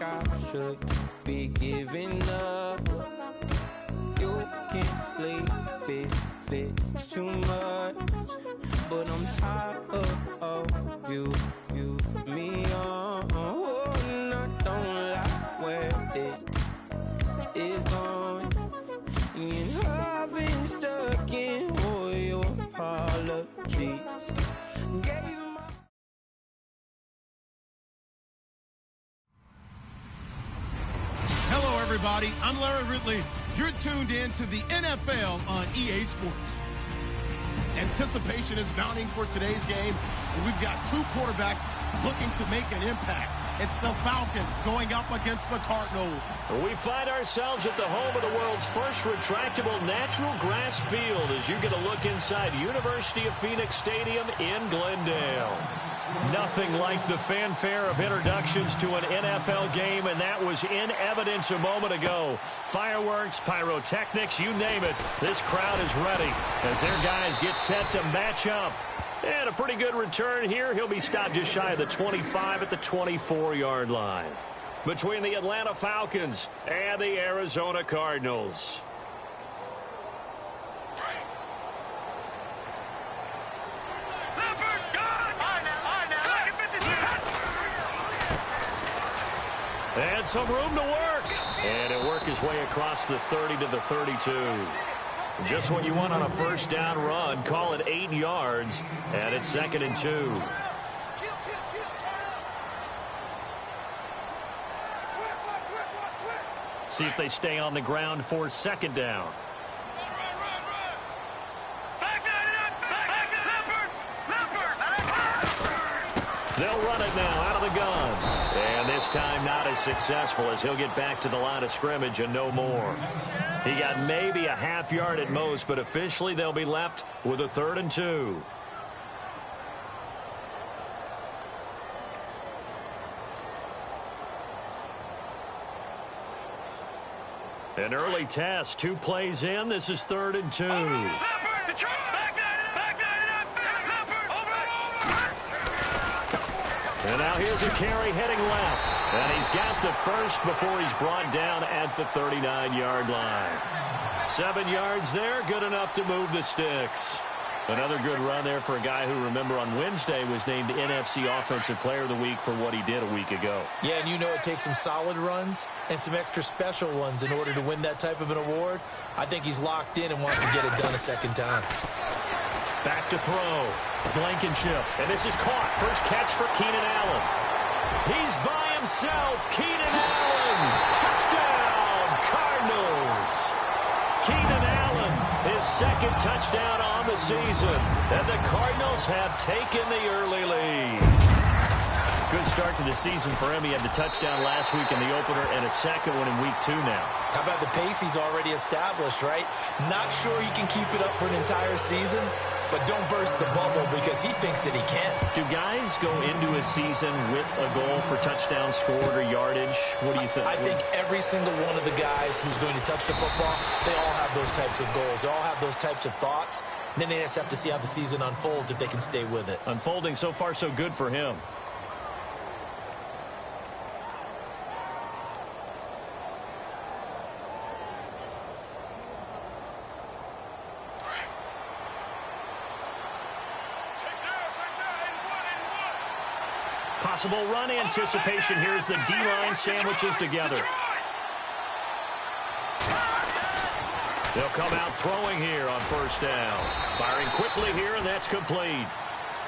I should be giving up. You can't leave it, it's too much. But I'm tired of you, me on. Oh, and I don't like where this is going. And I've been stuck in all your apologies. Gave my Hello, everybody. I'm Larry Ridley. You're tuned in to the NFL on EA Sports. Anticipation is mounting for today's game, and we've got two quarterbacks looking to make an impact. It's the Falcons going up against the Cardinals. We find ourselves at the home of the world's first retractable natural grass field as you get a look inside University of Phoenix Stadium in Glendale. Nothing like the fanfare of introductions to an NFL game, and that was in evidence a moment ago. Fireworks, pyrotechnics, you name it. This crowd is ready as their guys get set to match up. And a pretty good return here. He'll be stopped just shy of the 25 at the 24-yard line. Between the Atlanta Falcons and the Arizona Cardinals. And some room to work. And it'll work his way across the 30 to the 32. Just what you want on a first down run. Call it 8 yards. And it's 2nd and 2. See if they stay on the ground for 2nd down. They'll run it now out of the gun. And this time not as successful as he'll get back to the line of scrimmage and no more. He got maybe a half yard at most, but officially they'll be left with a 3rd and 2. An early test, 2 plays in. This is 3rd and 2. And now here's a carry heading left. And he's got the first before he's brought down at the 39-yard line. 7 yards there, good enough to move the sticks. Another good run there for a guy who, remember, on Wednesday was named NFC Offensive Player of the Week for what he did a week ago. Yeah, and you know it takes some solid runs and some extra special ones in order to win that type of an award. I think he's locked in and wants to get it done a second time. Back to throw. Blankenship. And this is caught. First catch for Keenan Allen. He's by himself. Keenan Allen. Touchdown, Cardinals. Keenan Allen, his 2nd touchdown on the season. And the Cardinals have taken the early lead. Good start to the season for him. He had the touchdown last week in the opener and a second one in week 2 now. How about the pace he's already established, right? Not sure he can keep it up for an entire season, but don't burst the bubble because he thinks that he can. Do guys go into a season with a goal for touchdown scored or yardage? What do you think? I think every single one of the guys who's going to touch the football, they all have those types of goals. They all have those types of thoughts. And then they just have to see how the season unfolds if they can stay with it. Unfolding so far so good for him. Possible run anticipation here as the D-line sandwiches together. They'll come out throwing here on first down. Firing quickly here, and that's complete.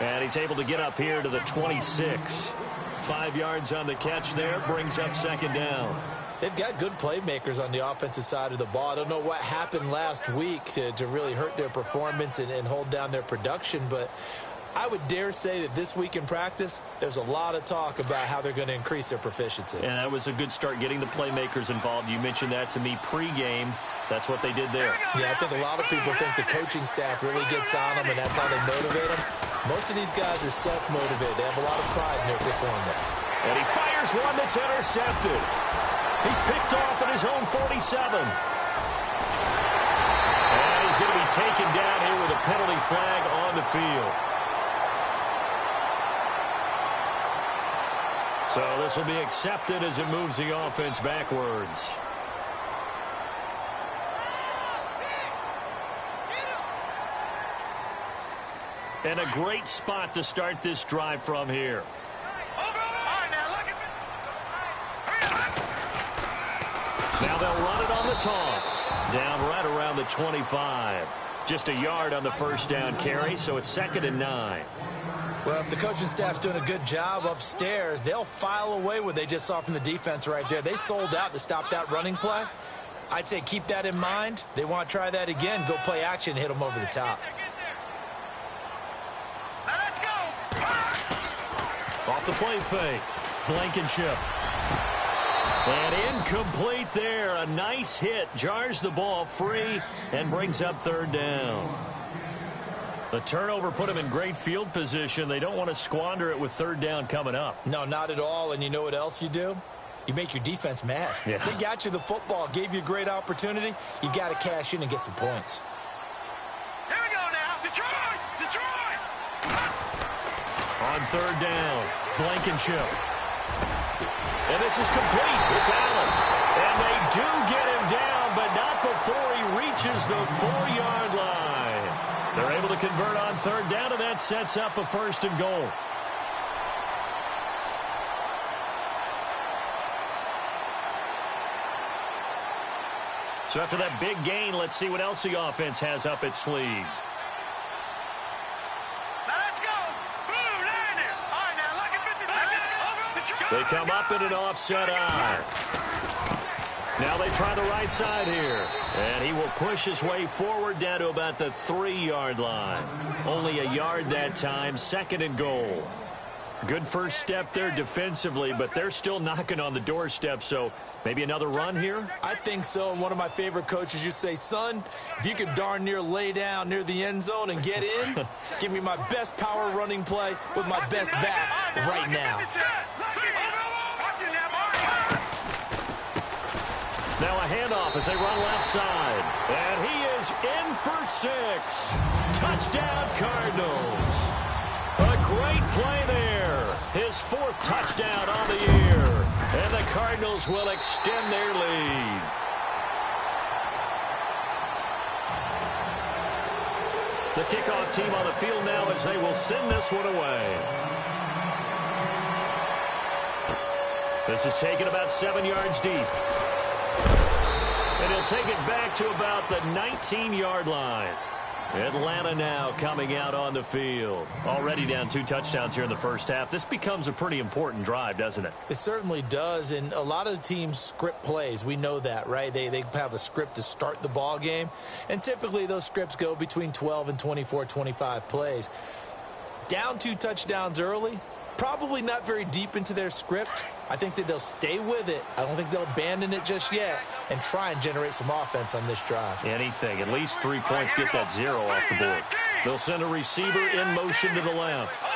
And he's able to get up here to the 26. 5 yards on the catch there, brings up 2nd down. They've got good playmakers on the offensive side of the ball. I don't know what happened last week to really hurt their performance and hold down their production, but I would dare say that this week in practice, there's a lot of talk about how they're going to increase their proficiency. And that was a good start getting the playmakers involved. You mentioned that to me pregame. That's what they did there. Yeah, I think a lot of people think the coaching staff really gets on them, and that's how they motivate them. Most of these guys are self-motivated. They have a lot of pride in their performance. And he fires one that's intercepted. He's picked off at his own 47. And he's going to be taken down here with a penalty flag on the field. So this will be accepted as it moves the offense backwards. And a great spot to start this drive from here. Now they'll run it on the toss. Down right around the 25. Just a yard on the first down carry, so it's 2nd and 9. Well, if the coaching staff's doing a good job upstairs, they'll file away what they just saw from the defense right there. They sold out to stop that running play. I'd say keep that in mind. They want to try that again. Go play action, hit them over the top. Off the play fake. Blankenship. And incomplete there. A nice hit. Jars the ball free and brings up 3rd down. The turnover put them in great field position. They don't want to squander it with 3rd down coming up. No, not at all. And you know what else you do? You make your defense mad. Yeah. They got you the football, gave you a great opportunity. You got to cash in and get some points. Here we go now. Detroit! Detroit! On 3rd down, Blankenship. And this is complete. It's Allen. And they do get him down, but not before he reaches the 4-yard line. They're able to convert on 3rd down, and that sets up a 1st and goal. So after that big gain, let's see what else the offense has up its sleeve. They come up in an offset eye. Now they try the right side here. And he will push his way forward down to about the 3-yard line. Only a yard that time, 2nd and goal. Good first step there defensively, but they're still knocking on the doorstep, so maybe another run here? I think so. And one of my favorite coaches, you say, son, if you could darn near lay down near the end zone and get in, give me my best power running play with my best back right now. Now a handoff as they run left side. And he is in for 6. Touchdown, Cardinals. A great play there. His 4th touchdown on the year. And the Cardinals will extend their lead. The kickoff team on the field now as they will send this one away. This is taken about 7 yards deep. And he'll take it back to about the 19-yard line. Atlanta now coming out on the field. Already down 2 touchdowns here in the first half. This becomes a pretty important drive, doesn't it? It certainly does, and a lot of the teams script plays. We know that, right? They have a script to start the ball game, and typically those scripts go between 12 and 24, 25 plays. Down 2 touchdowns early, probably not very deep into their script. I think that they'll stay with it. I don't think they'll abandon it just yet and try and generate some offense on this drive. Anything. At least 3 points, get that 0 off the board. They'll send a receiver in motion to the left.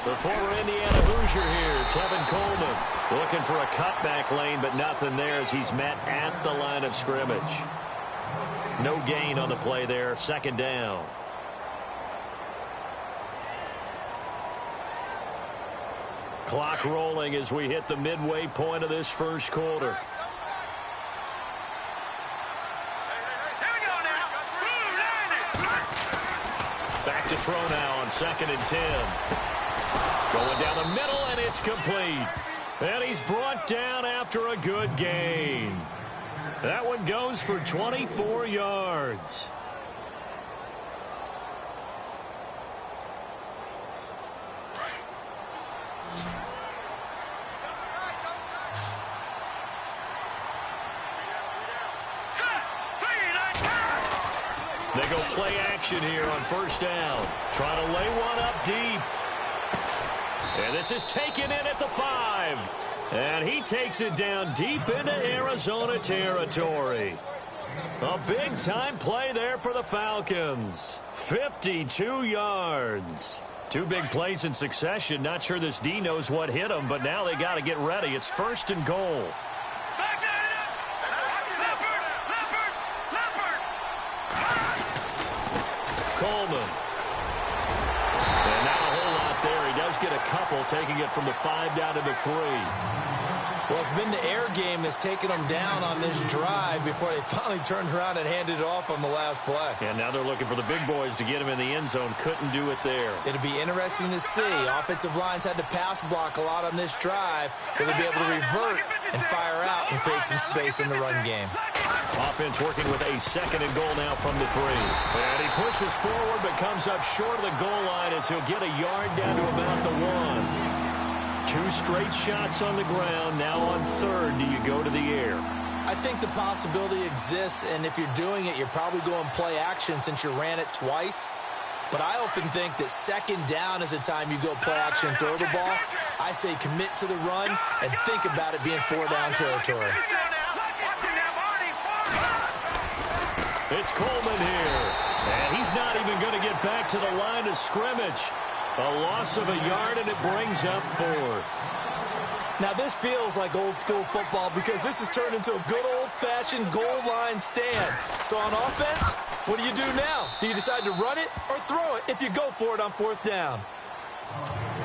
The former Indiana Hoosier here, Tevin Coleman, looking for a cutback lane, but nothing there as he's met at the line of scrimmage. No gain on the play there, 2nd down. Clock rolling as we hit the midway point of this first quarter. Back to throw now on 2nd and 10. Going down the middle, and it's complete. And he's brought down after a good gain. That one goes for 24 yards. They go play action here on 1st down. Trying to lay one up deep. And this is taken in at the 5. And he takes it down deep into Arizona territory. A big-time play there for the Falcons. 52 yards. 2 big plays in succession. Not sure this D knows what hit him, but now they got to get ready. It's 1st and goal. Coleman. a couple, taking it from the 5 down to the 3. Well, it's been the air game that's taken them down on this drive before they finally turned around and handed it off on the last play. And now they're looking for the big boys to get him in the end zone. Couldn't do it there. It'll be interesting to see. Offensive lines had to pass block a lot on this drive. Will they be able to revert and fire out and create some space in the run game? Offense working with a 2nd and goal now from the 3. And he pushes forward but comes up short of the goal line as he'll get a yard down to about the 1. 2 straight shots on the ground. Now on 3rd, do you go to the air? I think the possibility exists, and if you're doing it, you're probably going play action since you ran it twice. But I often think that 2nd down is the time you go play action and throw the ball. I say commit to the run and think about it being 4-down territory. It's Coleman here, and he's not even going to get back to the line of scrimmage. A loss of a yard, and it brings up 4th. Now, this feels like old-school football because this has turned into a good old-fashioned goal line stand. So on offense, what do you do now? Do you decide to run it or throw it if you go for it on 4th down?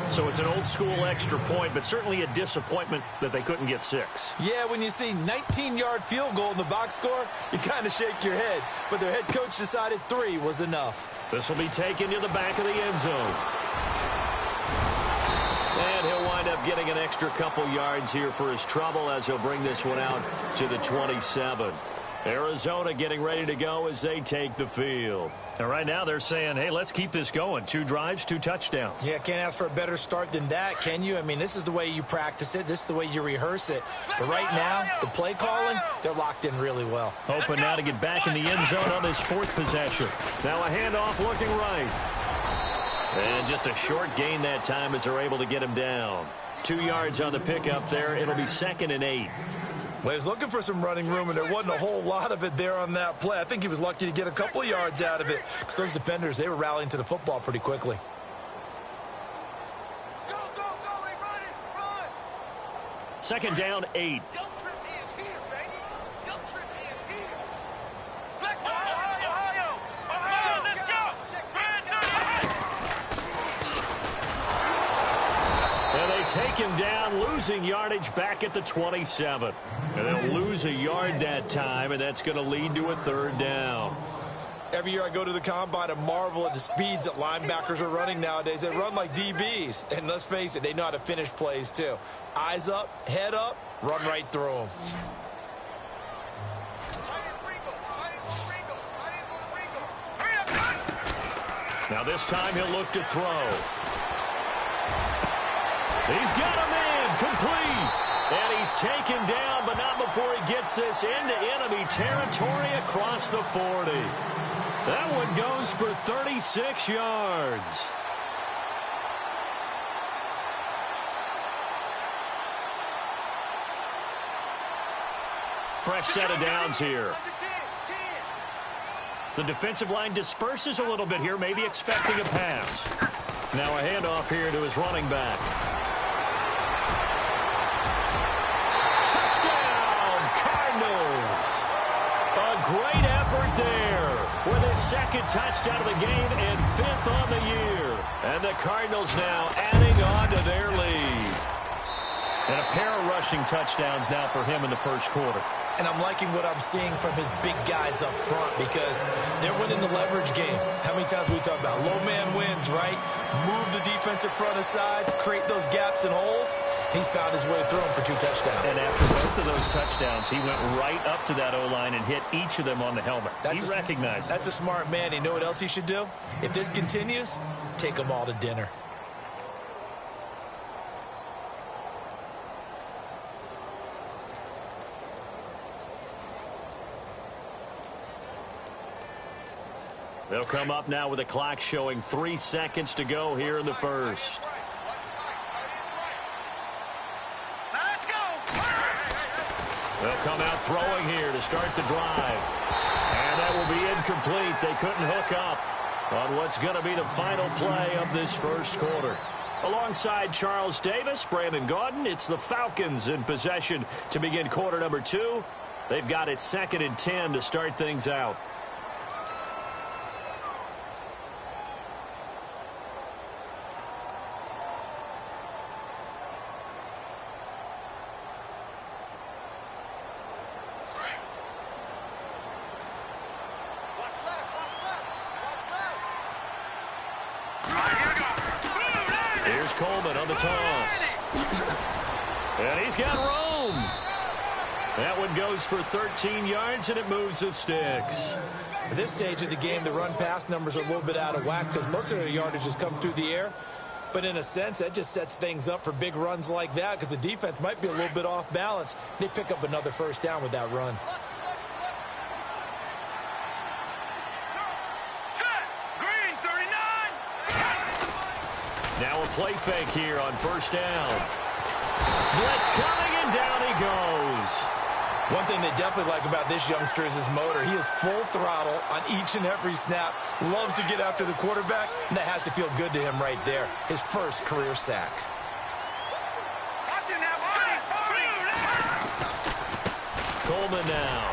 So it's an old-school extra point, but certainly a disappointment that they couldn't get 6. Yeah, when you see 19-yard field goal in the box score, you kind of shake your head. But their head coach decided 3 was enough. This will be taken to the back of the end zone. And he'll wind up getting an extra couple yards here for his trouble as he'll bring this one out to the 27. Arizona getting ready to go as they take the field. And right now they're saying, hey, let's keep this going. 2 drives, 2 touchdowns. Yeah, can't ask for a better start than that, can you? I mean, this is the way you practice it. This is the way you rehearse it. But right now, the play calling, they're locked in really well. Hoping now to get back in the end zone on his 4th possession. Now a handoff looking right. And just a short gain that time as they're able to get him down. 2 yards on the pickup there. It'll be 2nd and 8. Well, he was looking for some running room, and there wasn't a whole lot of it there on that play. I think he was lucky to get a couple of yards out of it because those defenders, they were rallying to the football pretty quickly. Go, go, go, they run it, run! 2nd down, 8. Guilt trip is here, baby. Guilt trip is here. Let's go, Ohio! Ohio, let's go! And they take him down, losing yardage back at the 27. And they'll lose a yard that time, and that's going to lead to a 3rd down. Every year I go to the combine and marvel at the speeds that linebackers are running nowadays. They run like DBs. And let's face it, they know how to finish plays too. Eyes up, head up, run right through them. Now this time he'll look to throw. He's got a man complete. And he's taken down, but not before he gets this into enemy territory across the 40. That one goes for 36 yards. Fresh set of downs here. The defensive line disperses a little bit here, maybe expecting a pass. Now a handoff here to his running back. Touchdown, Cardinals. A great effort there with his 2nd touchdown of the game and 5th on the year. And the Cardinals now adding on to their lead. And a pair of rushing touchdowns now for him in the 1st quarter. And I'm liking what I'm seeing from his big guys up front because they're winning the leverage game. How many times we talk about low man wins, right? Move the defensive front aside, create those gaps and holes. He's found his way through them for 2 touchdowns. And after both of those touchdowns, he went right up to that O-line and hit each of them on the helmet. He recognized it. That's a smart man. You know what else he should do? If this continues, take them all to dinner. They'll come up now with a clock showing 3 seconds to go here in the 1st. Let's go! They'll come out throwing here to start the drive. And that will be incomplete. They couldn't hook up on what's going to be the final play of this 1st quarter. Alongside Charles Davis, Brandon Gaudin, it's the Falcons in possession to begin quarter number 2. They've got it 2nd and 10 to start things out. Here's Coleman on the toss. And he's got room. That one goes for 13 yards, and it moves the sticks. At this stage of the game, the run-pass numbers are a little bit out of whack because most of their yardage has come through the air. But in a sense, that just sets things up for big runs like that because the defense might be a little bit off balance. They pick up another first down with that run. Green 39. Now a play fake here on first down. Blitz coming, and down he goes. One thing they definitely like about this youngster is his motor. He is full throttle on each and every snap. Loves to get after the quarterback, and that has to feel good to him right there. His first career sack. Coleman now.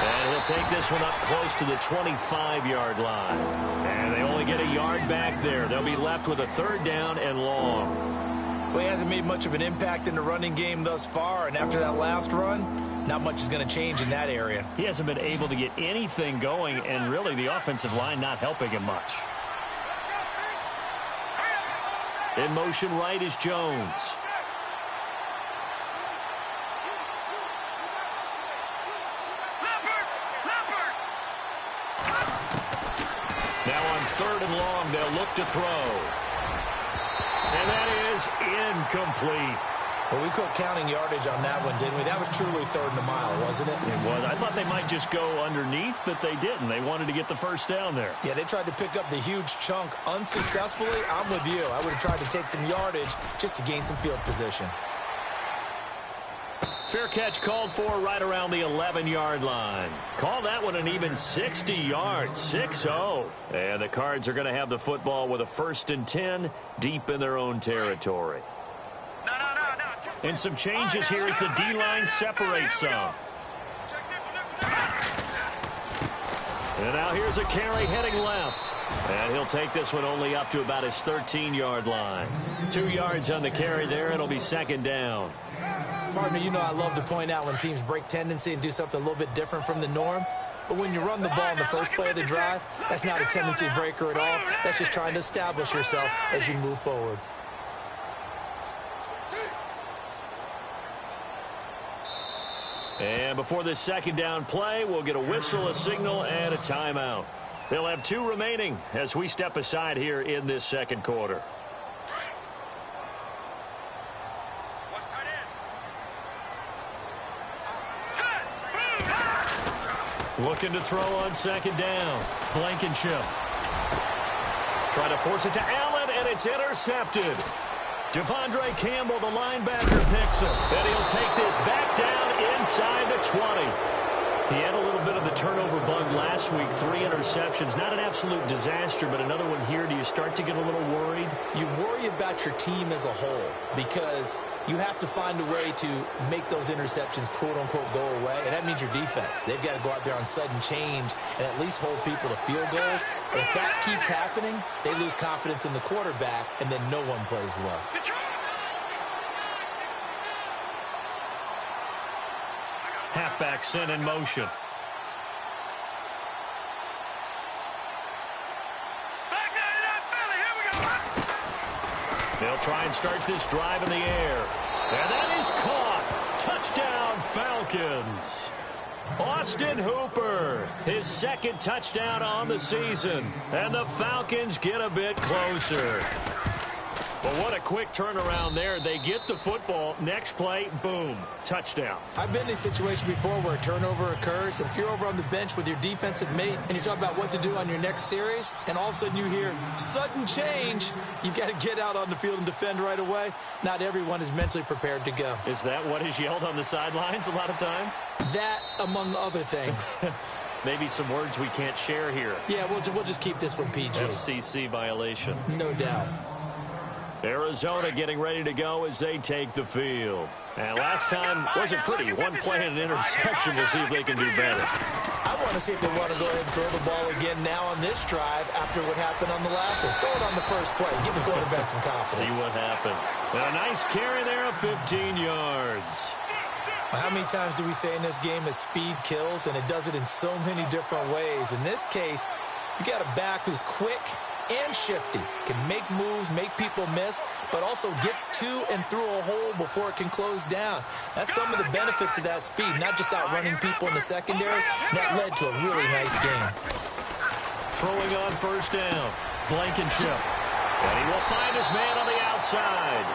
And he'll take this one up close to the 25-yard line. And they only get a yard back there. They'll be left with a third down and long. Well, he hasn't made much of an impact in the running game thus far, and after that last run, not much is going to change in that area. He hasn't been able to get anything going, and really the offensive line not helping him much. In motion right is Jones. Now on third and long, they'll look to throw. And that is incomplete. Well, we quit counting yardage on that one, didn't we? That was truly third and a mile, wasn't it? It was. I thought they might just go underneath, but they didn't. They wanted to get the first down there. Yeah, they tried to pick up the huge chunk unsuccessfully. I'm with you. I would have tried to take some yardage just to gain some field position. Fair catch called for right around the 11-yard line. Call that one an even 60 yards, 6-0. And the Cards are going to have the football with a 1st and 10 deep in their own territory. And some changes here as the D-line separates some. And now here's a carry heading left. And he'll take this one only up to about his 13-yard line. 2 yards on the carry there. It'll be second down. Partner, you know I love to point out when teams break tendency and do something a little bit different from the norm. But when you run the ball in the first play of the drive, that's not a tendency breaker at all. That's just trying to establish yourself as you move forward. And before this second down play, we'll get a whistle, a signal, and a timeout. They'll have 2 remaining as we step aside here in this second quarter. Looking to throw on second down. Blankenship. Trying to force it to Allen, and it's intercepted. Devondre Campbell, the linebacker, picks him. And he'll take this back down inside the 20. He had a little bit of the turnover bug last week, 3 interceptions. Not an absolute disaster, but another one here. Do you start to get a little worried? You worry about your team as a whole because you have to find a way to make those interceptions, quote-unquote, go away, and that means your defense. They've got to go out there on sudden change and at least hold people to field goals. And if that keeps happening, they lose confidence in the quarterback, and then no one plays well. Halfback sent in motion. They'll try and start this drive in the air. And that is caught. Touchdown, Falcons. Austin Hooper, his 2nd touchdown on the season. And the Falcons get a bit closer. But what a quick turnaround there. They get the football. Next play, boom, touchdown. I've been in a situation before where a turnover occurs. And if you're over on the bench with your defensive mate and you talk about what to do on your next series, and all of a sudden you hear sudden change, you've got to get out on the field and defend right away. Not everyone is mentally prepared to go. Is that what is yelled on the sidelines a lot of times? That, among other things. Maybe some words we can't share here. Yeah, we'll just keep this one PG. FCC violation. No doubt. Arizona getting ready to go as they take the field. And last time wasn't pretty. One play and an interception. We'll see if they can do better. I want to see if they want to go ahead and throw the ball again now on this drive after what happened on the last one. Throw it on the first play. Give the quarterback some confidence. See what happens. And a nice carry there of 15 yards. Well, how many times do we say in this game that speed kills, and it does it in so many different ways? In this case, you got a back who's quick, and shifty. Can make moves, make people miss, but also gets to and through a hole before it can close down. That's some of the benefits of that speed, not just outrunning people in the secondary. That led to a really nice game. Throwing on first down, Blankenship. And he will find his man on the outside.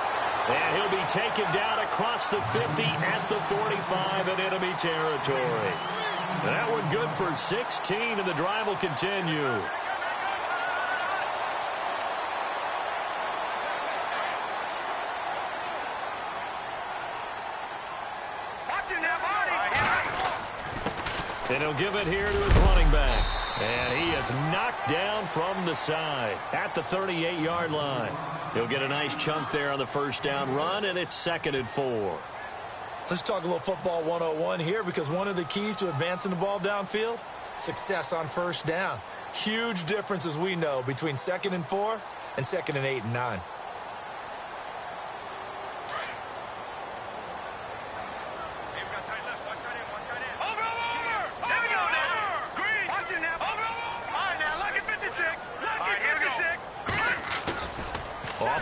And he'll be taken down across the 50 at the 45 in enemy territory. That one good for 16, and the drive will continue. And he'll give it here to his running back. And he is knocked down from the side at the 38-yard line. He'll get a nice chunk there on the first down run, and it's 2nd and 4. Let's talk a little football 101 here, because one of the keys to advancing the ball downfield, success on first down. Huge difference, as we know, between 2nd and 4 and 2nd and 8 and 9.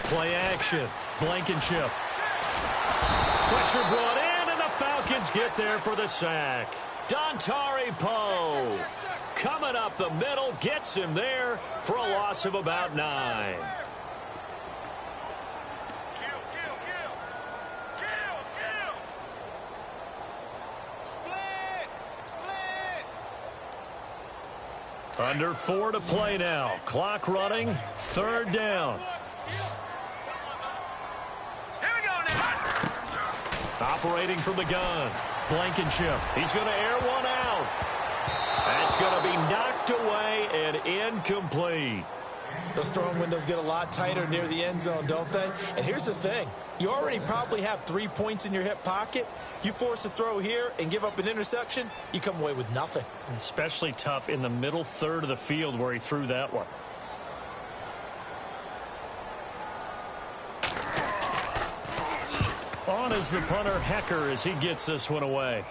Play action. Blankenship. Pressure brought in, and the Falcons get there for the sack. Dontari Poe coming up the middle, gets him there for a loss of about 9. Under 4 to play now. Clock running. 3rd down. Operating from the gun. Blankenship. He's going to air one out. That's going to be knocked away and incomplete. Those throwing windows get a lot tighter near the end zone, don't they? And here's the thing. You already probably have 3 points in your hip pocket. You force a throw here and give up an interception, you come away with nothing. Especially tough in the middle third of the field where he threw that one. On is the punter, Hecker, as he gets this one away.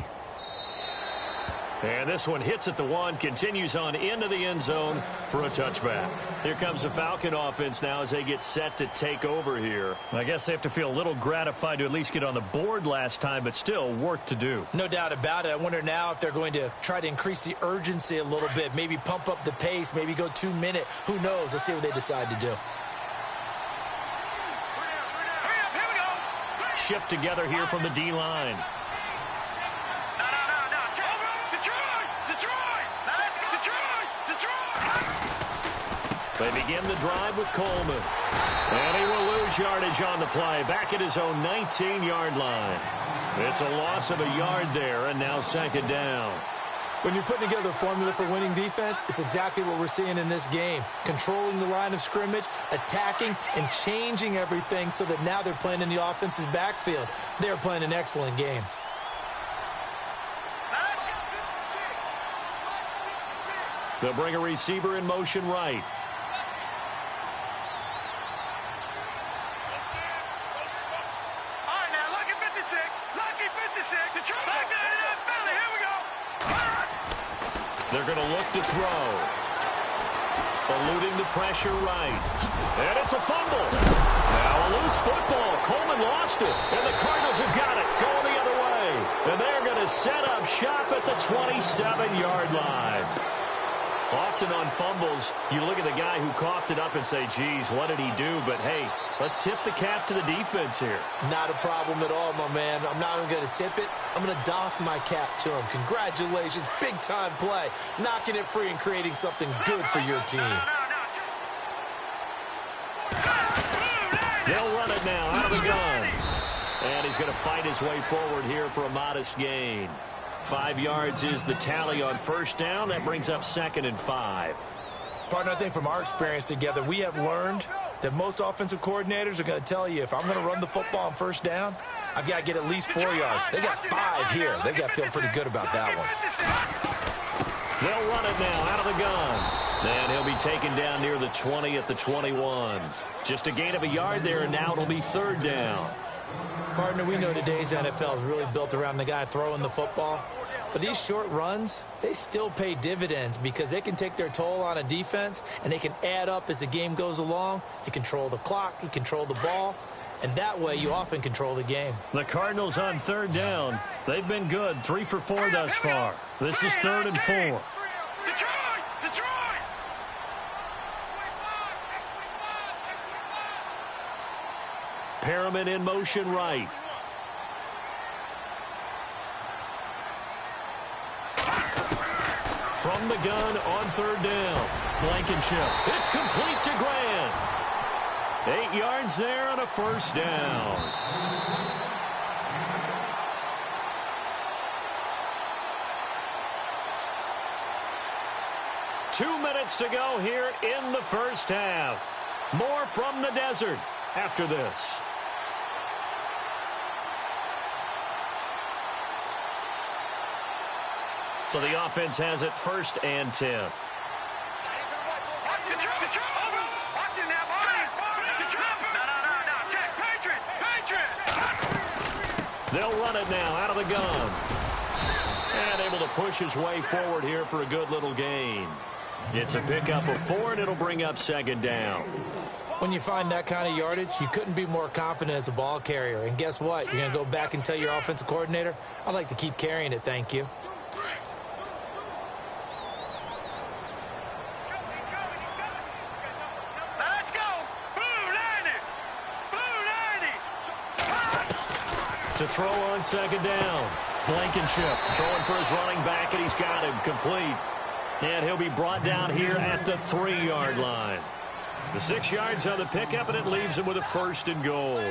And this one hits at the 1, continues on into the end zone for a touchback. Here comes the Falcon offense now as they get set to take over here. I guess they have to feel a little gratified to at least get on the board last time, but still work to do. No doubt about it. I wonder now if they're going to try to increase the urgency a little bit, maybe pump up the pace, maybe go 2-minute. Who knows? Let's see what they decide to do. Shift together here from the D-line. They begin the drive with Coleman. And he will lose yardage on the play, back at his own 19-yard line. It's a loss of a yard there, and now 2nd down. When you're putting together a formula for winning defense, it's exactly what we're seeing in this game. Controlling the line of scrimmage, attacking, and changing everything so that now they're playing in the offense's backfield. They're playing an excellent game. They'll bring a receiver in motion right. They're going to look to throw. Eluding the pressure right. And it's a fumble. Now a loose football. Coleman lost it. And the Cardinals have got it. Going the other way. And they're going to set up shop at the 27-yard line. Often on fumbles, you look at the guy who coughed it up and say, geez, what did he do? But, hey, let's tip the cap to the defense here. Not a problem at all, my man. I'm not even going to tip it. I'm going to doff my cap to him. Congratulations. Big-time play. Knocking it free and creating something good for your team. They'll run it now out of the gun. And he's going to fight his way forward here for a modest gain. 5 yards is the tally on first down. That brings up 2nd and 5. Partner, I think from our experience together, we have learned that most offensive coordinators are going to tell you, if I'm going to run the football on first down, I've got to get at least 4 yards. They got 5 here. They've got to feel pretty good about that one. They'll run it now out of the gun. And he'll be taken down near the 20 at the 21. Just a gain of a yard there, and now it'll be 3rd down. Partner, we know today's NFL is really built around the guy throwing the football. But these short runs, they still pay dividends because they can take their toll on a defense and they can add up as the game goes along. You control the clock, you control the ball, and that way you often control the game. The Cardinals on third down. They've been good, 3 for 4 thus far. This is 3rd and 4. Perriman in motion right. From the gun on third down. Blankenship. It's complete to Grant. 8 yards there on a first down. Two minutes to go here in the first half. More from the desert after this. So the offense has it 1st and 10. They'll run it now out of the gun. And able to push his way forward here for a good little gain. It's a pickup of 4, and it'll bring up 2nd down. When you find that kind of yardage, you couldn't be more confident as a ball carrier. And guess what? You're going to go back and tell your offensive coordinator, I'd like to keep carrying it, thank you. To throw on 2nd down. Blankenship throwing for his running back, and he's got him complete. And he'll be brought down here at the 3-yard line. The 6 yards on the pickup, and it leaves him with a 1st and goal.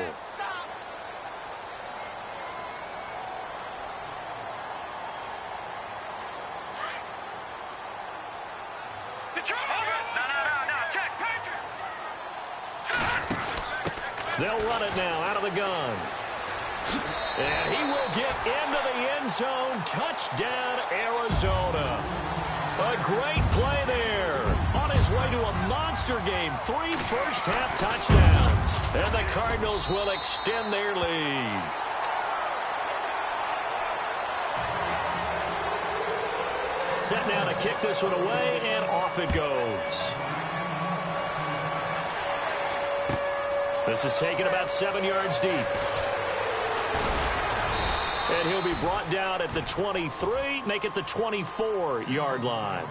They'll run it now out of the gun. And he will get into the end zone. Touchdown, Arizona. A great play there. On his way to a monster game. 3 first-half touchdowns. And the Cardinals will extend their lead. Set now to kick this one away, and off it goes. This is taken about 7 yards deep. And he'll be brought down at the 23, make it the 24-yard line.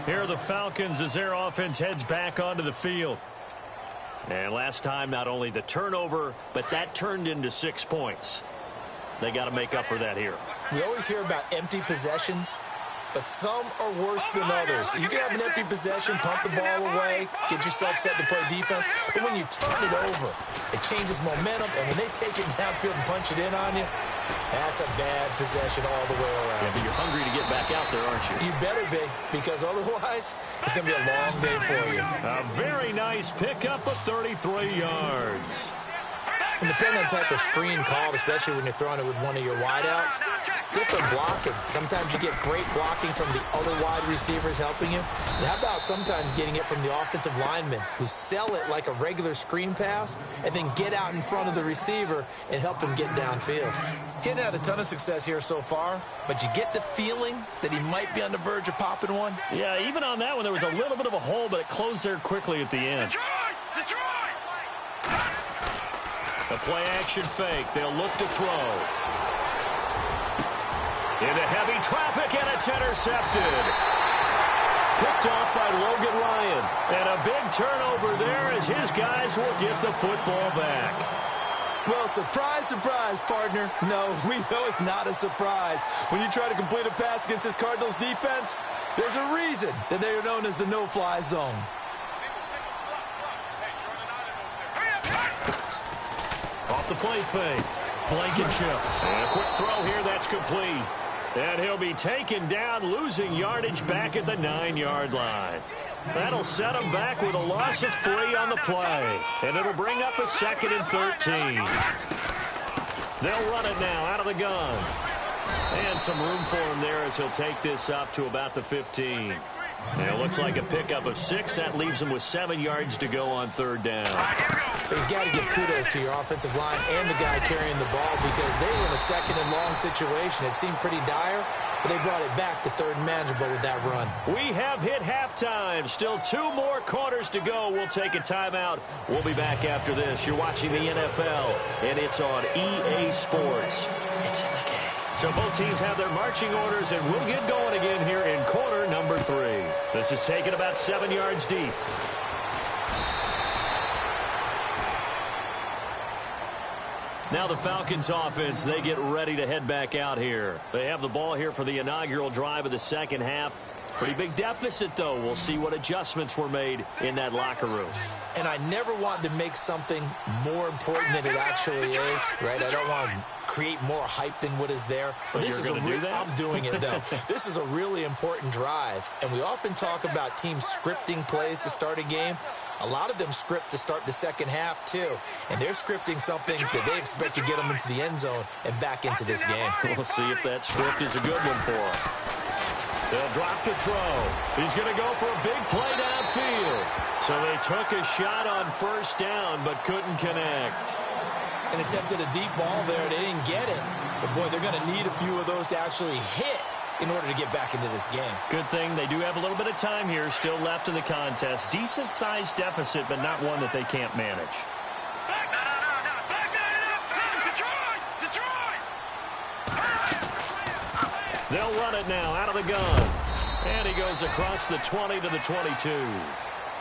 Here are the Falcons as their offense heads back onto the field. And last time, not only the turnover, but that turned into 6 points. They got to make up for that here. We always hear about empty possessions, but some are worse than others. You can have an empty possession, pump the ball away, get yourself set to play defense, but when you turn it over, it changes momentum, and when they take it downfield and punch it in on you, that's a bad possession all the way around. Yeah, but you're hungry to get back out there, aren't you? You better be, because otherwise, it's going to be a long day for you. A very nice pickup of 33 yards. And depending on the type of screen called, especially when you're throwing it with one of your wideouts, it's different blocking. Sometimes you get great blocking from the other wide receivers helping you. And how about sometimes getting it from the offensive linemen who sell it like a regular screen pass and then get out in front of the receiver and help him get downfield. He hasn't had a ton of success here so far, but you get the feeling that he might be on the verge of popping one. Yeah, even on that one, there was a little bit of a hole, but it closed there quickly at the end. A play-action fake. They'll look to throw. Into heavy traffic, and it's intercepted. Picked off by Logan Ryan. And a big turnover there as his guys will get the football back. Well, surprise, surprise, partner. No, we know it's not a surprise. When you try to complete a pass against this Cardinals defense, there's a reason that they are known as the no-fly zone. Off the play fake. Blankenship. And a quick throw here. That's complete. And he'll be taken down, losing yardage back at the 9-yard line. That'll set him back with a loss of 3 on the play. And it'll bring up a 2nd and 13. They'll run it now out of the gun. And some room for him there as he'll take this up to about the 15. And it looks like a pickup of 6. That leaves him with 7 yards to go on 3rd down. But you've got to give kudos to your offensive line and the guy carrying the ball because they were in a 2nd and long situation. It seemed pretty dire, but they brought it back to third and manageable with that run. We have hit halftime. Still 2 more quarters to go. We'll take a timeout. We'll be back after this. You're watching the NFL, and it's on EA Sports. It's in the game. So both teams have their marching orders, and we'll get going again here in quarter number 3. This is taken about 7 yards deep. Now the Falcons offense, they get ready to head back out here. They have the ball here for the inaugural drive of the second half. Pretty big deficit, though. We'll see what adjustments were made in that locker room. And I never want to make something more important than it actually is, right? I don't want to create more hype than what is there. But this is I'm doing it, though. This is a really important drive. And we often talk about teams scripting plays to start a game. A lot of them script to start the second half, too. And they're scripting something that they expect to get them into the end zone and back into this game. We'll see if that script is a good one for them. They'll drop to throw. He's going to go for a big play downfield. So they took a shot on first down but couldn't connect. And attempted a deep ball there. They didn't get it. But, boy, they're going to need a few of those to actually hit in order to get back into this game. Good thing they do have a little bit of time here still left in the contest. Decent-sized deficit, but not one that they can't manage. They'll run it now out of the gun. And he goes across the 20 to the 22.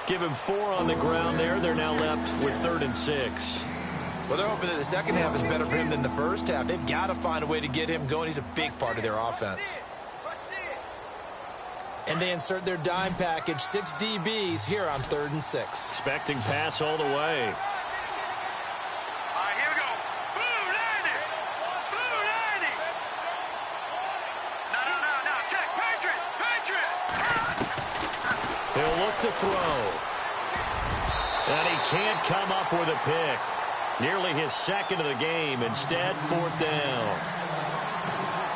Give him 4 on the ground there. They're now left with 3rd and 6. Well, they're hoping that the second half is better for him than the first half. They've got to find a way to get him going. He's a big part of their offense. And they insert their dime package, 6 DBs here on 3rd and 6. Expecting pass all the way. All right, here we go. Blue 90. Blue 90. No. Check. Patriot. He'll look to throw. And he can't come up with a pick. Nearly his second of the game. Instead, 4th down.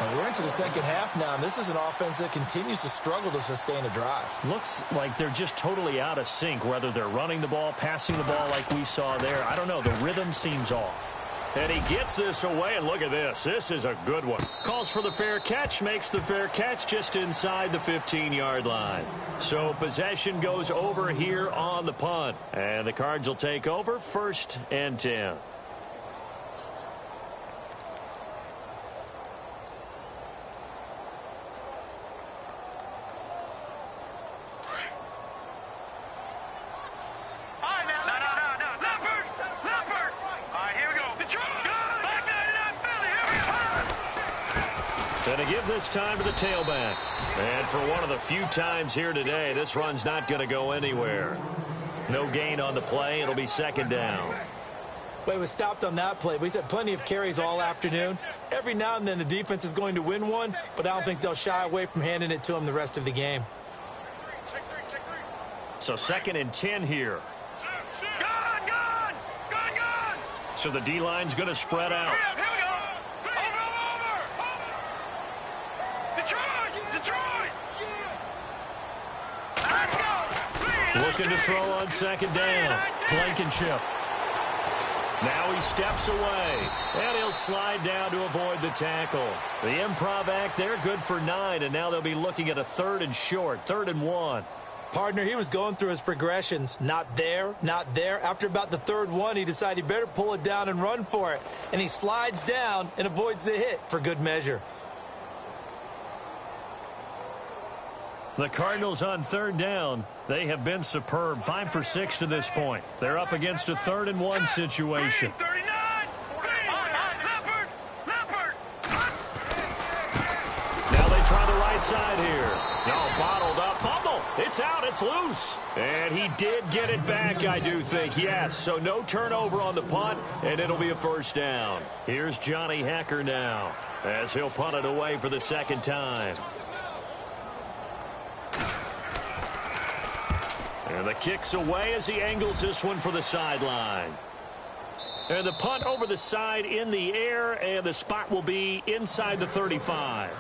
And we're into the second half now, and this is an offense that continues to struggle to sustain a drive. Looks like they're just totally out of sync, whether they're running the ball, passing the ball like we saw there. I don't know. The rhythm seems off. And he gets this away, and look at this. This is a good one. Calls for the fair catch, makes the fair catch just inside the 15-yard line. So possession goes over here on the punt. And the Cards will take over 1st and 10. And to give this time to the tailback. And for one of the few times here today, this run's not going to go anywhere. No gain on the play. It'll be 2nd down. Well, he was stopped on that play, but he's had plenty of carries all afternoon. Every now and then the defense is going to win one, but I don't think they'll shy away from handing it to him the rest of the game. So 2nd and 10 here. Gun! So the D-line's going to spread out. Here we go. Over. Detroit. Let's go. Looking to throw on 2nd down. Blankenship. Now he steps away. And he'll slide down to avoid the tackle. The improv act there, good for 9. And now they'll be looking at a 3rd and short. 3rd and 1. Partner, he was going through his progressions. Not there. After about the 3rd one, he decided he better pull it down and run for it. And he slides down and avoids the hit for good measure. The Cardinals on 3rd down. They have been superb. 5 for 6 to this point. They're up against a 3rd and 1 situation. 39. Leopard. Now they try the right side here. No, bottled up. Fumble. It's out. It's loose. And he did get it back, I do think. Yes. So no turnover on the punt, and it'll be a 1st down. Here's Johnny Hekker now as he'll punt it away for the 2nd time. And the kick's away as he angles this one for the sideline. And the punt over the side in the air, and the spot will be inside the 35.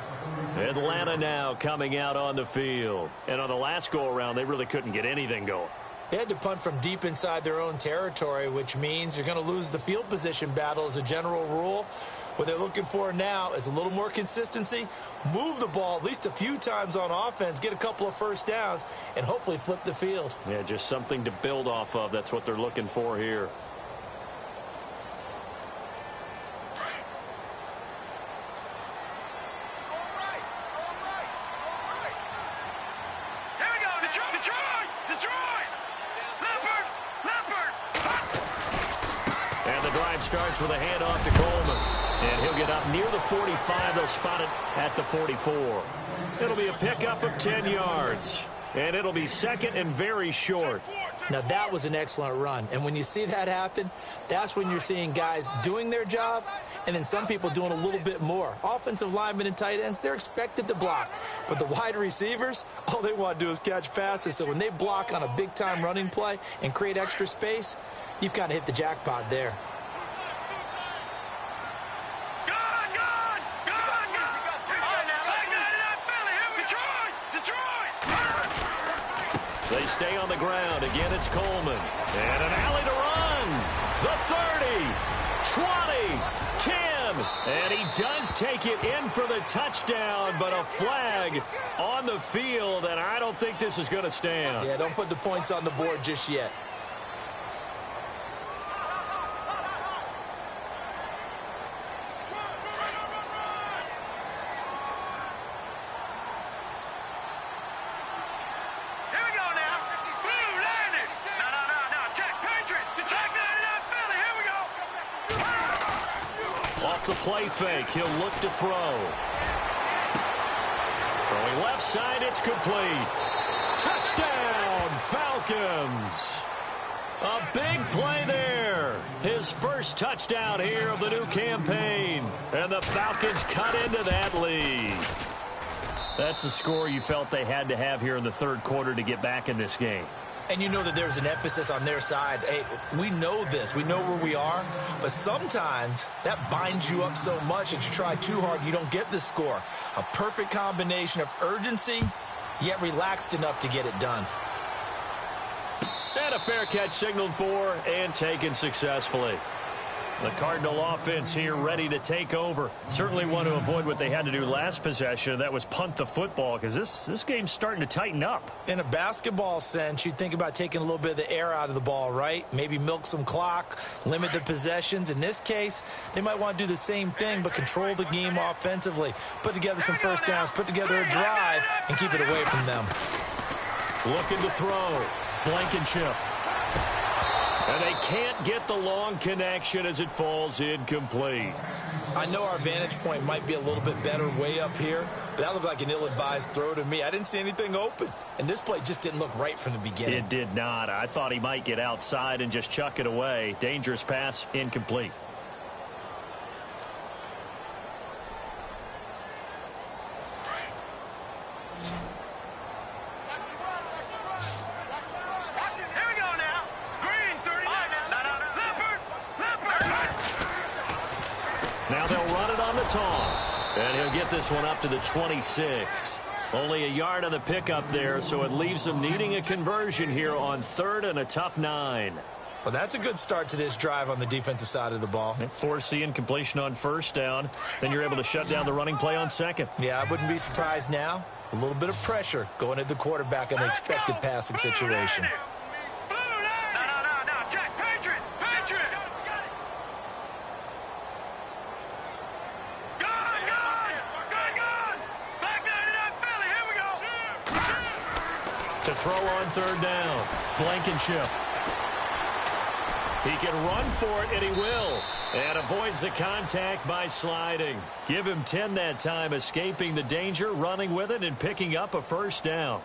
Atlanta now coming out on the field. And on the last go-around, they really couldn't get anything going. They had to punt from deep inside their own territory, which means you're going to lose the field position battle as a general rule. What they're looking for now is a little more consistency, move the ball at least a few times on offense, get a couple of first downs, and hopefully flip the field. Yeah, just something to build off of. That's what they're looking for here. Starts with a handoff to Coleman. And he'll get up near the 45. They'll spot it at the 44. It'll be a pickup of 10 yards. And it'll be second and very short. Now, that was an excellent run. And when you see that happen, that's when you're seeing guys doing their job and then some people doing a little bit more. Offensive linemen and tight ends, they're expected to block. But the wide receivers, all they want to do is catch passes. So when they block on a big-time running play and create extra space, you've kind of hit the jackpot there. They stay on the ground. Again, it's Coleman. And an alley to run. The 30, 20, 10. And he does take it in for the touchdown, but a flag on the field, and I don't think this is going to stand. Yeah, don't put the points on the board just yet. The play fake. He'll look to throw. Throwing left side. It's complete. Touchdown, Falcons. A big play there. His first touchdown here of the new campaign. And the Falcons cut into that lead. That's the score you felt they had to have here in the third quarter to get back in this game. And you know that there's an emphasis on their side. Hey, we know this. We know where we are. But sometimes that binds you up so much that you try too hard, you don't get the score. A perfect combination of urgency, yet relaxed enough to get it done. And a fair catch signaled for and taken successfully. The Cardinal offense here ready to take over. Certainly want to avoid what they had to do last possession. That was punt the football, because this game's starting to tighten up. In a basketball sense, you think about taking a little bit of the air out of the ball, right? Maybe milk some clock, limit the possessions. In this case, they might want to do the same thing, but control the game offensively. Put together some first downs, put together a drive, and keep it away from them. Looking to throw. Blankenship. And they can't get the long connection as it falls incomplete. I know our vantage point might be a little bit better way up here, but that looked like an ill-advised throw to me. I didn't see anything open, and this play just didn't look right from the beginning. It did not. I thought he might get outside and just chuck it away. Dangerous pass, incomplete. Now they'll run it on the toss. And he'll get this one up to the 26. Only a yard on the pickup there, so it leaves them needing a conversion here on third and a tough 9. Well, that's a good start to this drive on the defensive side of the ball. Force the incompletion on first down. Then you're able to shut down the running play on second. Yeah, I wouldn't be surprised now. A little bit of pressure going at the quarterback in an expected passing situation. To throw on third down. Blankenship. He can run for it, and he will. And avoids the contact by sliding. Give him 10 that time, escaping the danger, running with it, and picking up a first down.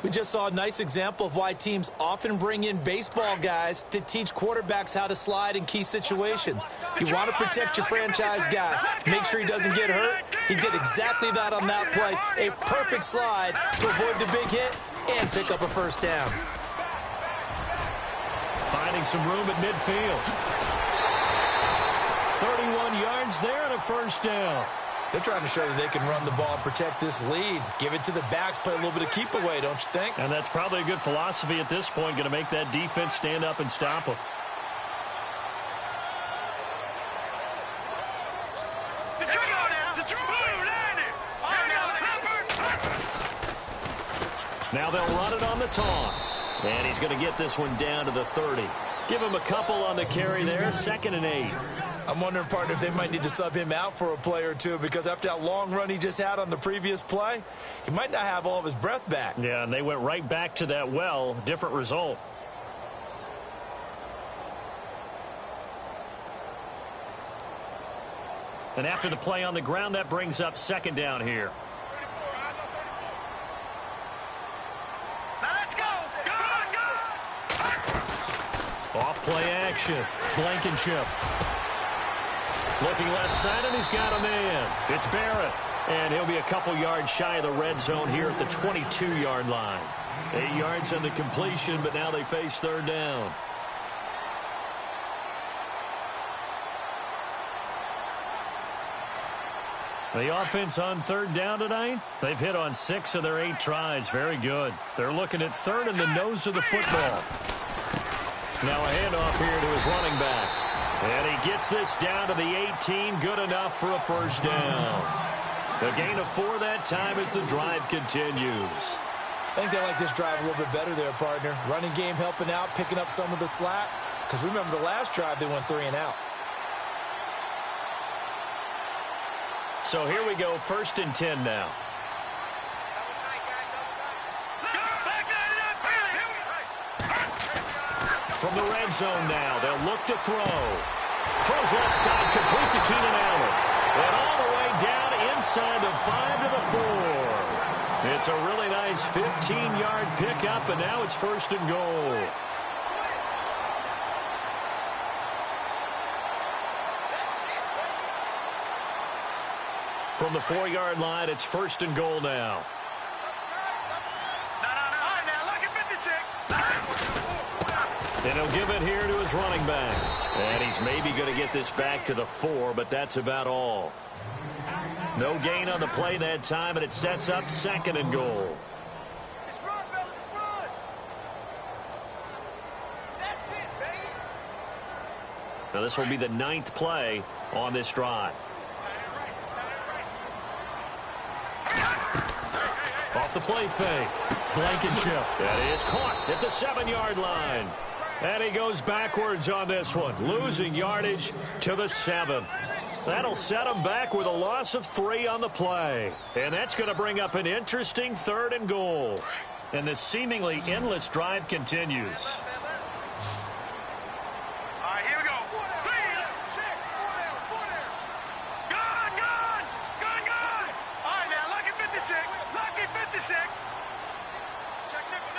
We just saw a nice example of why teams often bring in baseball guys to teach quarterbacks how to slide in key situations. You want to protect your franchise guy. Make sure he doesn't get hurt. He did exactly that on that play. A perfect slide to avoid the big hit and pick up a first down. Finding some room at midfield. 31 yards there and a first down. They're trying to show that they can run the ball and protect this lead. Give it to the backs, play a little bit of keep away, don't you think? And that's probably a good philosophy at this point, going to make that defense stand up and stop them. Now they'll run it on the toss. And he's going to get this one down to the 30. Give him a couple on the carry there, 2nd and 8. I'm wondering, partner, if they might need to sub him out for a play or two, because after that long run he just had on the previous play, he might not have all of his breath back. Yeah, and they went right back to that well. Different result. And after the play on the ground, that brings up 2nd down here. Now let's go. Off play action. Blankenship. Looking left side, and he's got a man. It's Barrett. And he'll be a couple yards shy of the red zone here at the 22-yard line. 8 yards on the completion, but now they face 3rd down. The offense on 3rd down tonight, they've hit on 6 of their 8 tries. Very good. They're looking at 3rd in the nose of the football. Now a handoff here to his running back. And he gets this down to the 18. Good enough for a 1st down. A gain of 4 that time as the drive continues. I think they like this drive a little bit better there, partner. Running game helping out, picking up some of the slack. Because remember the last drive, they went 3 and out. So here we go, 1st and 10 now. From the red zone now, they'll look to throw. Throws left side, complete to Keenan Allen. And all the way down inside the 5 to the 4. It's a really nice 15-yard pickup, and now it's 1st and goal. From the 4-yard line, it's 1st and goal now. And he'll give it here to his running back. And he's maybe going to get this back to the 4, but that's about all. No gain on the play that time, and it sets up 2nd and goal. Now this will be the 9th play on this drive. Off the play fake. Blankenship. That is caught at the 7-yard line. And he goes backwards on this one, losing yardage to the 7. That'll set him back with a loss of 3 on the play. And that's going to bring up an interesting 3rd and goal. And the seemingly endless drive continues. All right, here we go. Gun. All right, now, lucky 56. Lucky 56. Check nickel.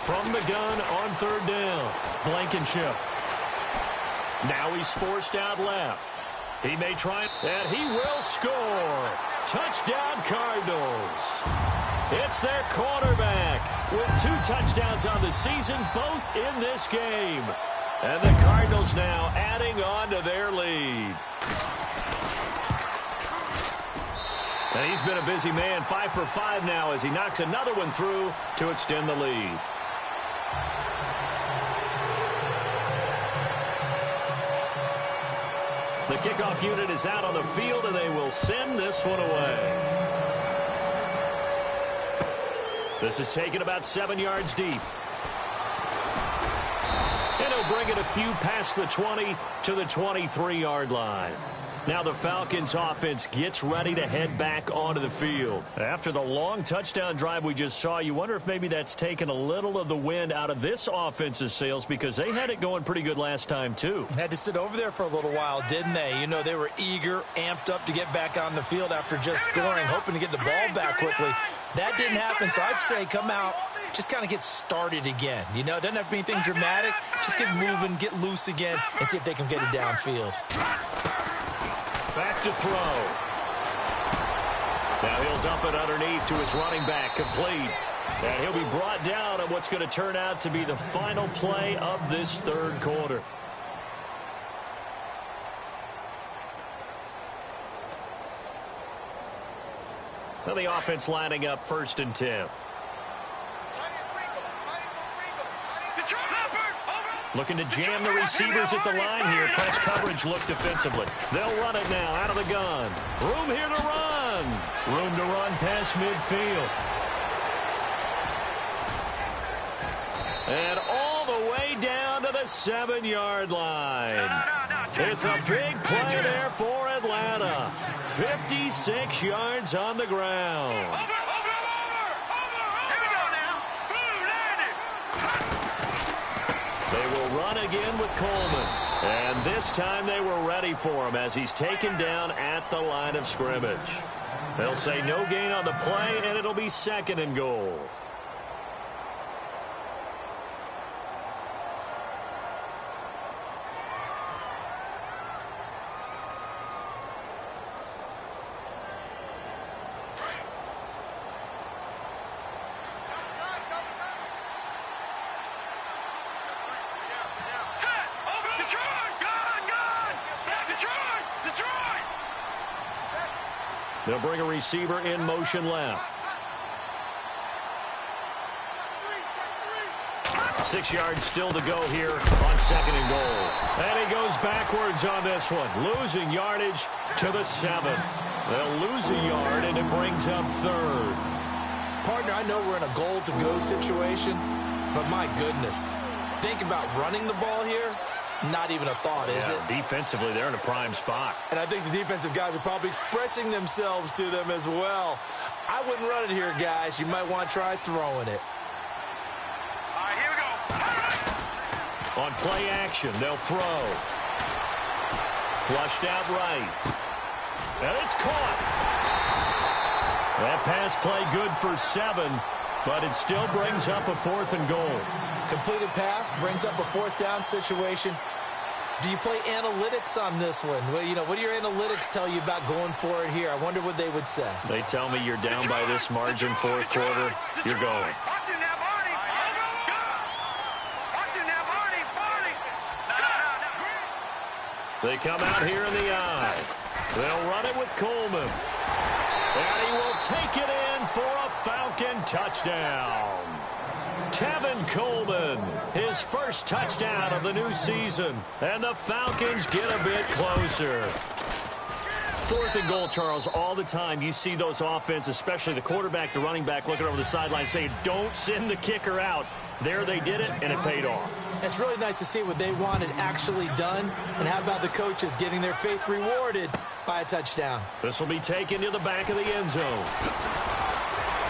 From the gun on 3rd down, Blankenship. Now he's forced out left. He may try, and he will score. Touchdown, Cardinals. It's their quarterback with 2 touchdowns on the season, both in this game. And the Cardinals now adding on to their lead. And he's been a busy man, 5 for 5 now as he knocks another one through to extend the lead. The kickoff unit is out on the field, and they will send this one away. This is taken about 7 yards deep. And he'll bring it a few past the 20 to the 23-yard line. Now the Falcons offense gets ready to head back onto the field. After the long touchdown drive we just saw, you wonder if maybe that's taken a little of the wind out of this offense's sails, because they had it going pretty good last time too. Had to sit over there for a little while, didn't they? You know, they were eager, amped up to get back on the field after just scoring, hoping to get the ball back quickly. That didn't happen, so I'd say come out, just kind of get started again. You know, it doesn't have to be anything dramatic. Just get moving, get loose again, and see if they can get it downfield. Back to throw. Now he'll dump it underneath to his running back, complete. And he'll be brought down on what's going to turn out to be the final play of this 3rd quarter. So the offense lining up 1st and 10. Over. Looking to jam the receivers at the line here. Press coverage look defensively. They'll run it now out of the gun. Room here to run. Room to run past midfield. And all the way down to the 7-yard line. It's a big play there for Atlanta. 56 yards on the ground. They will run again with Coleman. And this time they were ready for him as he's taken down at the line of scrimmage. They'll say no gain on the play, and it'll be 2nd and goal. They'll bring a receiver in motion left. 6 yards still to go here on 2nd and goal. And he goes backwards on this one, losing yardage to the 7. They'll lose a yard, and it brings up 3rd. Partner, I know we're in a goal-to-go situation, but my goodness, think about running the ball here. Not even a thought, is it? Defensively, they're in a prime spot. And I think the defensive guys are probably expressing themselves to them as well. I wouldn't run it here, guys. You might want to try throwing it. All right, here we go. On play action, they'll throw. Flushed out right. And it's caught. That pass play good for 7, but it still brings up a 4th and goal. Completed pass brings up a 4th down situation. Do you play analytics on this one? Well, you know, what do your analytics tell you about going for it here? I wonder what they would say. They tell me you're down by this margin 4th quarter. You're going. They come out here in the eye. They'll run it with Coleman. And he will take it in for a Falcon touchdown. Tevin Coleman, his first touchdown of the new season. And the Falcons get a bit closer. 4th and goal, Charles, all the time you see those offenses, especially the quarterback, the running back, looking over the sideline saying, don't send the kicker out. There they did it, and it paid off. It's really nice to see what they wanted actually done. And how about the coaches getting their faith rewarded by a touchdown? This will be taken to the back of the end zone.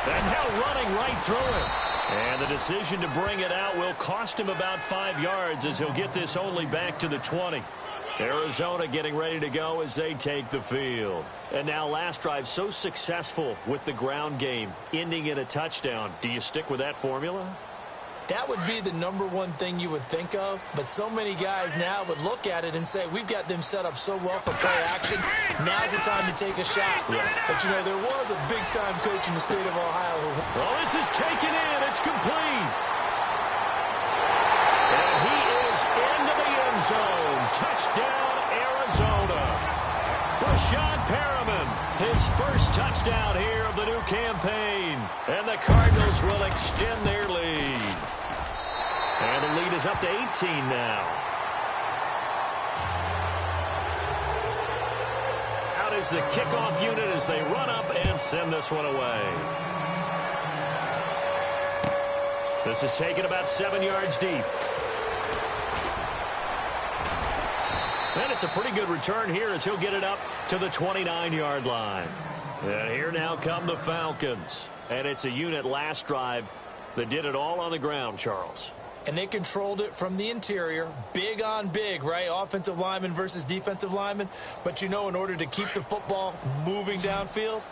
And now running right through it. And the decision to bring it out will cost him about 5 yards as he'll get this only back to the 20. Arizona getting ready to go as they take the field. And now last drive so successful with the ground game, ending in a touchdown. Do you stick with that formula? That would be the #1 thing you would think of, but so many guys now would look at it and say, we've got them set up so well for play action, now's the time to take a shot. Yeah. But, you know, there was a big-time coach in the state of Ohio who... Well, this is taken in. It's complete. And he is into the end zone. Touchdown, Arizona. Brashad Perriman, his first touchdown here of the new campaign. And the Cardinals will extend their lead. And the lead is up to 18 now. Out is the kickoff unit as they run up and send this one away. This is taken about 7 yards deep. And it's a pretty good return here as he'll get it up to the 29-yard line. And here now come the Falcons. And it's a unit last drive that did it all on the ground, Charles. And they controlled it from the interior, big on big, right? Offensive lineman versus defensive lineman. But, you know, in order to keep the football moving downfield,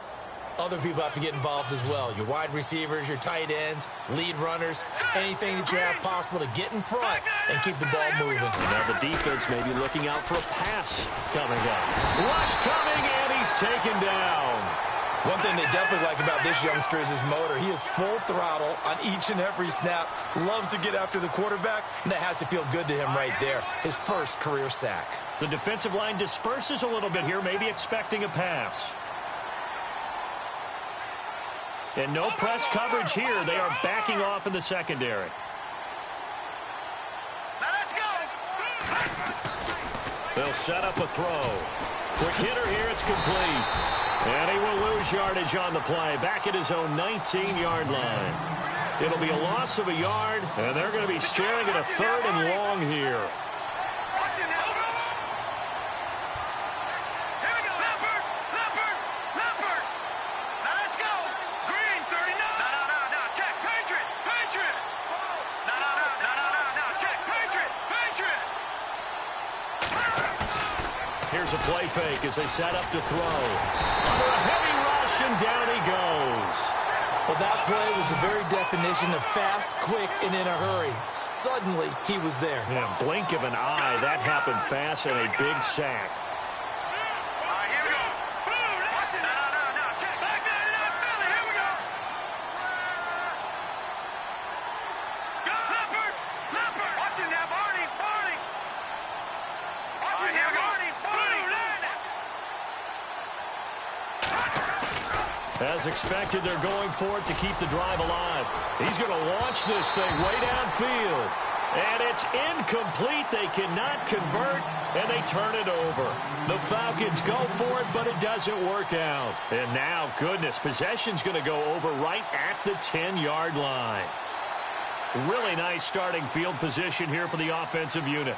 other people have to get involved as well. Your wide receivers, your tight ends, lead runners, anything that you have possible to get in front and keep the ball moving. Now the defense may be looking out for a pass coming up. Rush coming, and he's taken down. One thing they definitely like about this youngster is his motor. He is full throttle on each and every snap. Loves to get after the quarterback, and that has to feel good to him right there. His first career sack. The defensive line disperses a little bit here, maybe expecting a pass. And no press coverage here. They are backing off in the secondary. Now let's go. They'll set up a throw. Quick hitter here. It's complete. And he will lose yardage on the play. Back at his own 19-yard line. It'll be a loss of a yard, and they're going to be staring at a 3rd and long here. Here's a play fake as they set up to throw. Under a heavy rush, and down he goes. Well, that play was the very definition of fast, quick, and in a hurry. Suddenly, he was there. Yeah, blink of an eye. That happened fast and a big sack. As expected, they're going for it to keep the drive alive. He's going to launch this thing way downfield. And it's incomplete. They cannot convert, and they turn it over. The Falcons go for it, but it doesn't work out. And now, goodness, possession's going to go over right at the 10-yard line. Really nice starting field position here for the offensive unit.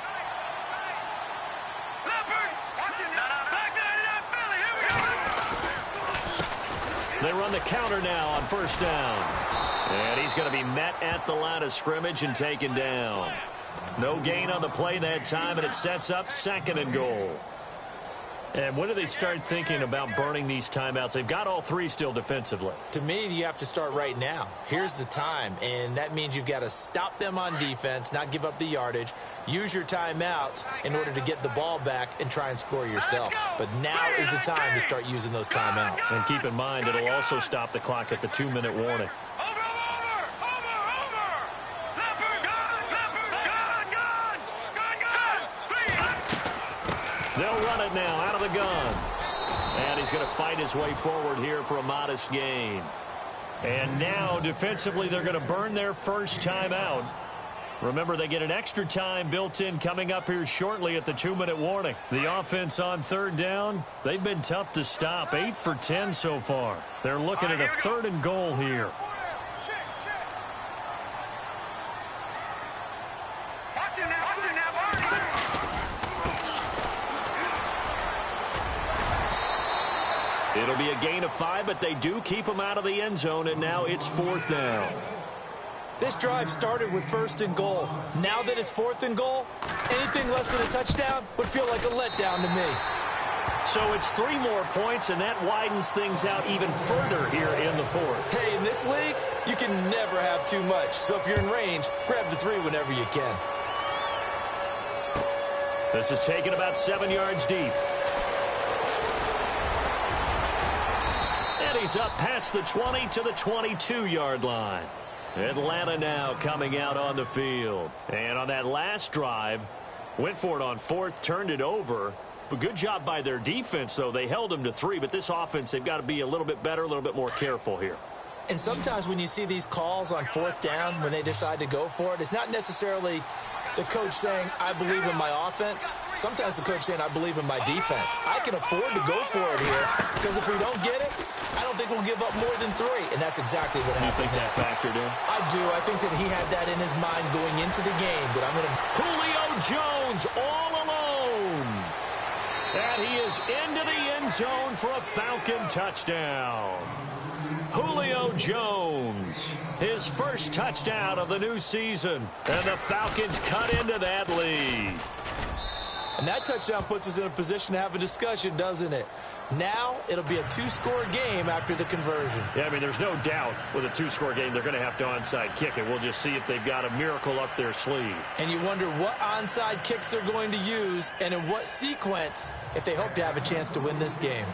They run the counter now on 1st down. And he's going to be met at the line of scrimmage and taken down. No gain on the play that time, and it sets up 2nd and goal. And when do they start thinking about burning these timeouts? They've got all 3 still defensively. To me, you have to start right now. Here's the time, and that means you've got to stop them on defense, not give up the yardage, use your timeouts in order to get the ball back and try and score yourself. But now is the time to start using those timeouts. And keep in mind, it'll also stop the clock at the 2-minute warning. They'll run it now out of the gun. And he's going to fight his way forward here for a modest gain. And now, defensively, they're going to burn their first timeout. Remember, they get an extra time built in coming up here shortly at the 2-minute warning. The offense on 3rd down, they've been tough to stop. 8 for 10 so far. They're looking at a 3rd and goal here. It'll be a gain of 5, but they do keep them out of the end zone, and now it's 4th down. This drive started with 1st and goal. Now that it's 4th and goal, anything less than a touchdown would feel like a letdown to me. So it's 3 more points, and that widens things out even further here in the 4th. Hey, in this league, you can never have too much. So if you're in range, grab the 3 whenever you can. This is taken about 7 yards deep. And he's up past the 20 to the 22-yard line. Atlanta now coming out on the field. And on that last drive, went for it on 4th, turned it over. But good job by their defense, though. They held them to 3, but this offense, they've got to be a little bit better, a little bit more careful here. And sometimes when you see these calls on 4th down, when they decide to go for it, it's not necessarily the coach saying, I believe in my offense. Sometimes the coach saying, I believe in my defense. I can afford to go for it here, because if we don't get it, I don't think we'll give up more than 3. And that's exactly what happened. You think that factored in? I do. I think that he had that in his mind going into the game. That I'm going to... Julio Jones all alone. And he is into the end zone for a Falcon touchdown. Julio Jones, his first touchdown of the new season. And the Falcons cut into that lead. And that touchdown puts us in a position to have a discussion, doesn't it? Now it'll be a 2-score game after the conversion. Yeah, I mean, there's no doubt with a 2-score game, they're going to have to onside kick it. We'll just see if they've got a miracle up their sleeve. And you wonder what onside kicks they're going to use and in what sequence if they hope to have a chance to win this game.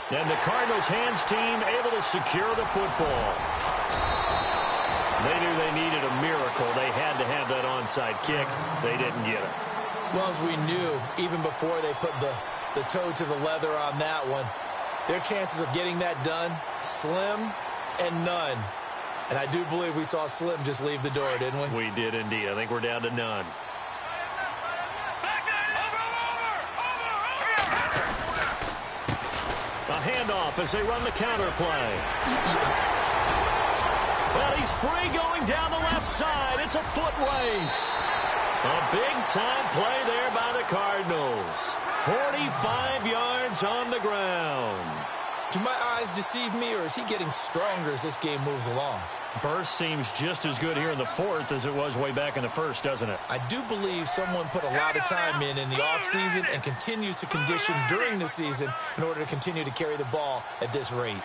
And the Cardinals hands team able to secure the football. They knew they needed a miracle. They had to have that onside kick. They didn't get it. Well, as we knew, even before they put the toe to the leather on that one, their chances of getting that done, slim and none. And I do believe we saw Slim just leave the door, didn't we? We did indeed. I think we're down to none. A handoff as they run the counter play. Well, he's free going down the left side. It's a foot race. A big-time play there by the Cardinals. 45 yards on the ground. Do my eyes deceive me, or is he getting stronger as this game moves along? Burst seems just as good here in the fourth as it was way back in the first, doesn't it? I do believe someone put a lot of time in the offseason and continues to condition during the season in order to continue to carry the ball at this rate.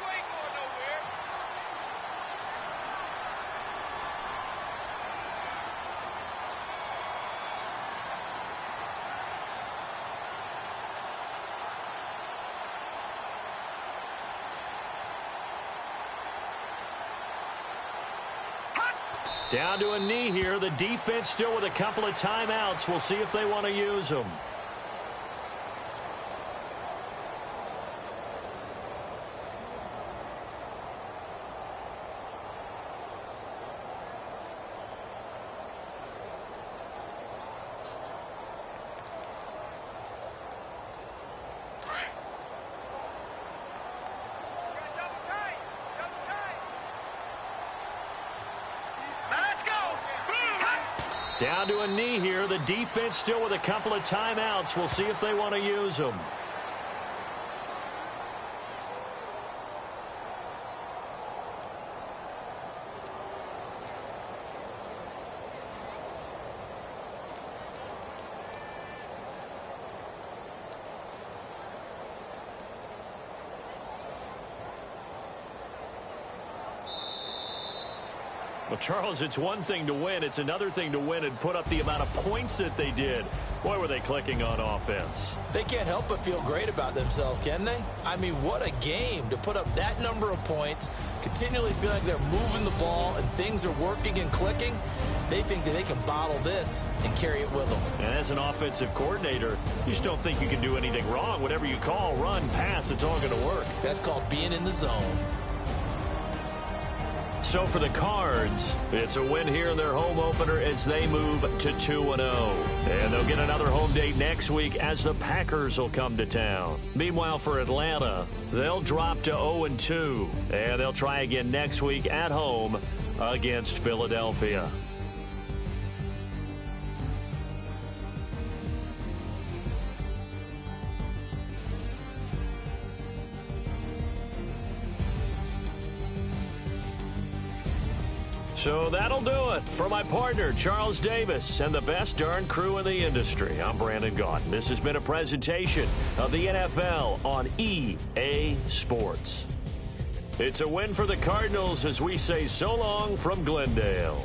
Down to a knee here. The defense still with a couple of timeouts. We'll see if they want to use them. Down to a knee here. The defense still with a couple of timeouts. We'll see if they want to use them. Well, Charles, it's one thing to win. It's another thing to win and put up the amount of points that they did. Boy, were they clicking on offense. They can't help but feel great about themselves, can they? I mean, what a game to put up that number of points, continually feel like they're moving the ball and things are working and clicking. They think that they can bottle this and carry it with them. And as an offensive coordinator, you just don't think you can do anything wrong. Whatever you call, run, pass, it's all going to work. That's called being in the zone. So for the Cards, it's a win here in their home opener as they move to 2-0. And they'll get another home date next week as the Packers will come to town. Meanwhile, for Atlanta, they'll drop to 0-2. And they'll try again next week at home against Philadelphia. So that'll do it for my partner, Charles Davis, and the best darn crew in the industry. I'm Brandon Gaudin. This has been a presentation of the NFL on EA Sports. It's a win for the Cardinals as we say so long from Glendale.